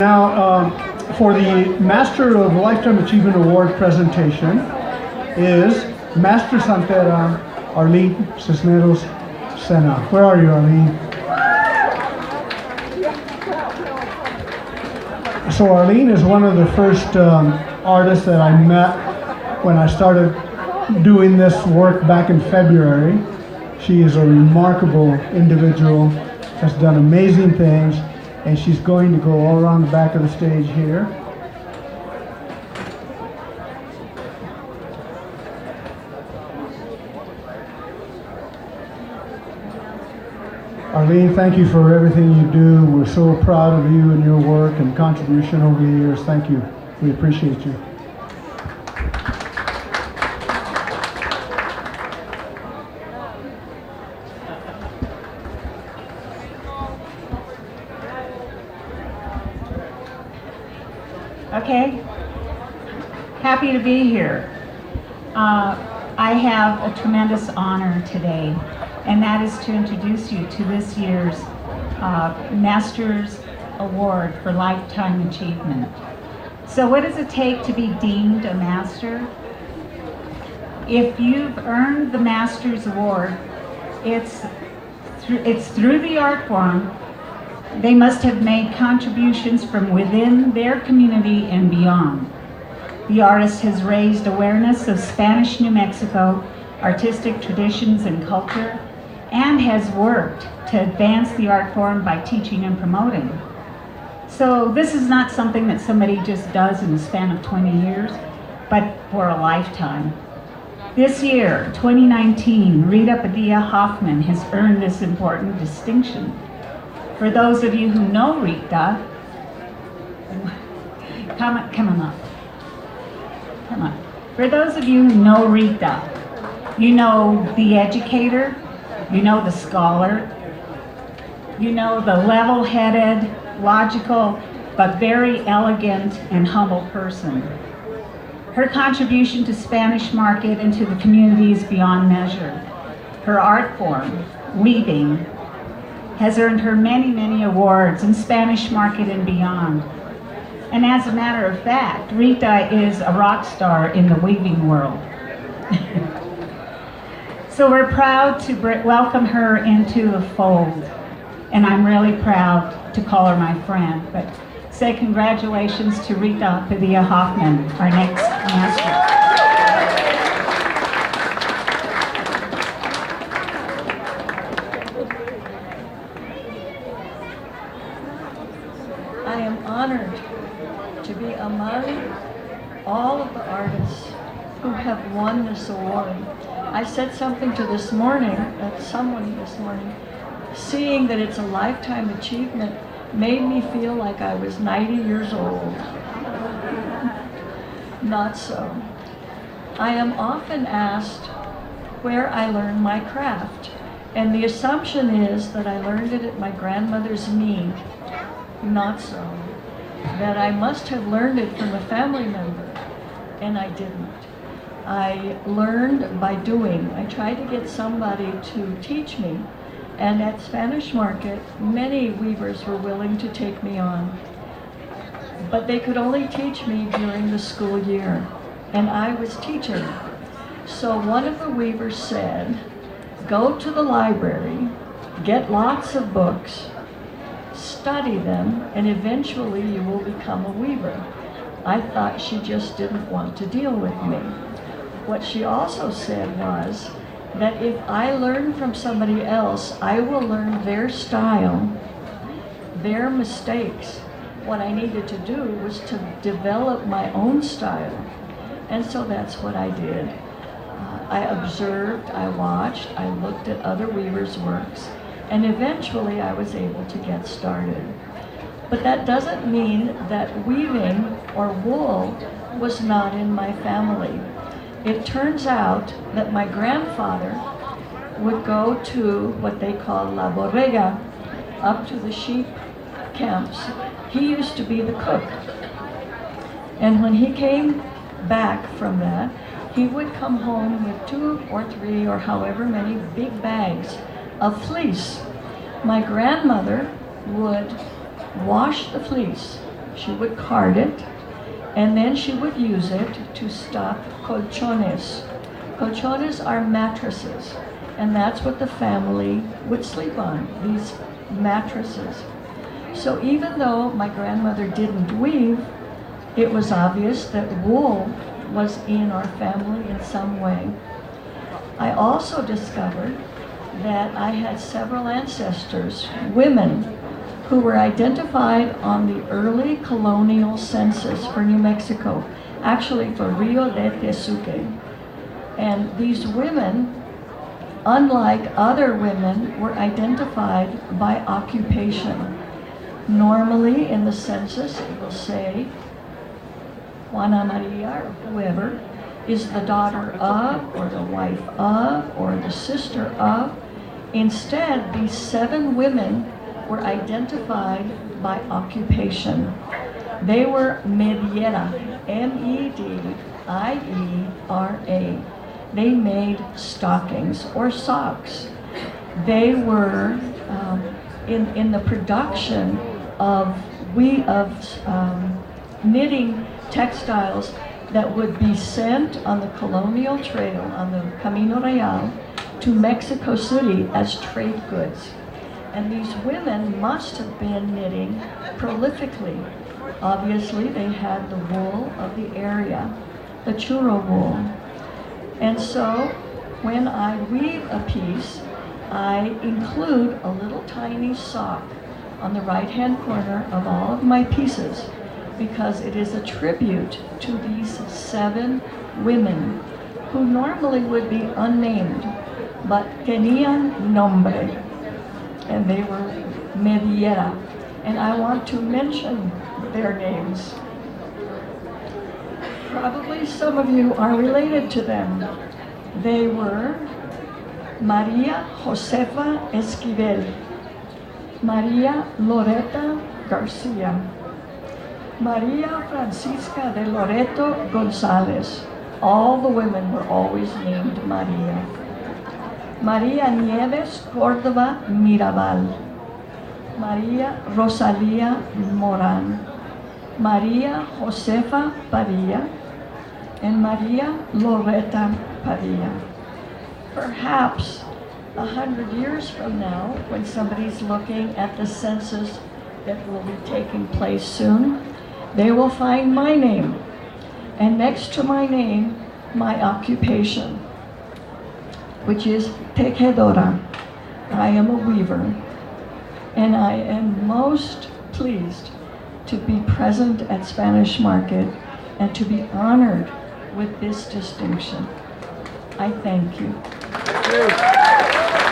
Now, for the Master of Lifetime Achievement Award presentation is Master Santera Arlene Cisneros Sena. Where are you, Arlene? So Arlene is one of the first artists that I met when I started doing this work back in February. She is a remarkable individual, has done amazing things, and she's going to go all around the back of the stage here. Arlene, thank you for everything you do. We're so proud of you and your work and contribution over the years. Thank you. We appreciate you. Okay, happy to be here. I have a tremendous honor today, and that is to introduce you to this year's Master's Award for Lifetime Achievement. So what does it take to be deemed a master? If you've earned the Master's Award, it's through the art form. They must have made contributions from within their community and beyond. The artist has raised awareness of Spanish New Mexico, artistic traditions and culture, and has worked to advance the art form by teaching and promoting. So this is not something that somebody just does in the span of 20 years, but for a lifetime. This year, 2019, Rita Padilla Haufman has earned this important distinction. For those of you who know Rita, come on up. Come on. For those of you who know Rita, you know the educator, you know the scholar, you know the level-headed, logical, but very elegant and humble person. Her contribution to Spanish market and to the community is beyond measure. Her art form, weaving, has earned her many, many awards in Spanish market and beyond. And as a matter of fact, Rita is a rock star in the weaving world. So we're proud to welcome her into the fold. And I'm really proud to call her my friend. But say congratulations to Rita Padilla Haufman, our next master. I am honored to be among all of the artists who have won this award. I said something to someone this morning, seeing that it's a lifetime achievement made me feel like I was 90 years old. Not so. I am often asked where I learned my craft, and the assumption is that I learned it at my grandmother's knee. Not so. That I must have learned it from a family member, and I didn't. I learned by doing. I tried to get somebody to teach me, and at Spanish Market, many weavers were willing to take me on. But they could only teach me during the school year, and I was teaching. So one of the weavers said, go to the library, get lots of books, study them, and eventually you will become a weaver. I thought she just didn't want to deal with me. What she also said was that if I learn from somebody else, I will learn their style, their mistakes. What I needed to do was to develop my own style. And so that's what I did. I observed, I watched, I looked at other weavers' works, and eventually I was able to get started. But that doesn't mean that weaving or wool was not in my family. It turns out that my grandfather would go to what they call La Borrega, up to the sheep camps. He used to be the cook. And when he came back from that, he would come home with 2 or 3 or however many big bags of fleece. My grandmother would wash the fleece. She would card it, and then she would use it to stuff colchones. Colchones are mattresses, and that's what the family would sleep on, these mattresses. So even though my grandmother didn't weave, it was obvious that wool was in our family in some way. I also discovered that I had several ancestors, women, who were identified on the early colonial census for New Mexico, actually for Rio de Tesuque. And these women, unlike other women, were identified by occupation. Normally in the census it will say Juana Maria or whoever is the daughter of, or the wife of, or the sister of. Instead, these 7 women were identified by occupation. They were mediera, M-E-D-I-E-R-A. They made stockings or socks. They were in the production of knitting textiles that would be sent on the colonial trail, on the Camino Real, to Mexico City as trade goods. And these women must have been knitting prolifically. Obviously, they had the wool of the area, the churro wool. And so, when I weave a piece, I include a little tiny sock on the right-hand corner of all of my pieces, because it is a tribute to these 7 women who normally would be unnamed, but tenían nombre, and they were mediera. And I want to mention their names. Probably some of you are related to them. They were Maria Josefa Esquivel, Maria Loreta Garcia, Maria Francisca de Loreto Gonzalez. All the women were always named Maria. Maria Nieves Cordova Mirabal, Maria Rosalia Moran, Maria Josefa Padilla, and Maria Loreta Padilla. Perhaps 100 years from now, when somebody's looking at the census that will be taking place soon, they will find my name, and next to my name, my occupation, which is Tejedora. I am a weaver, and I am most pleased to be present at Spanish Market and to be honored with this distinction. I thank you. Thank you.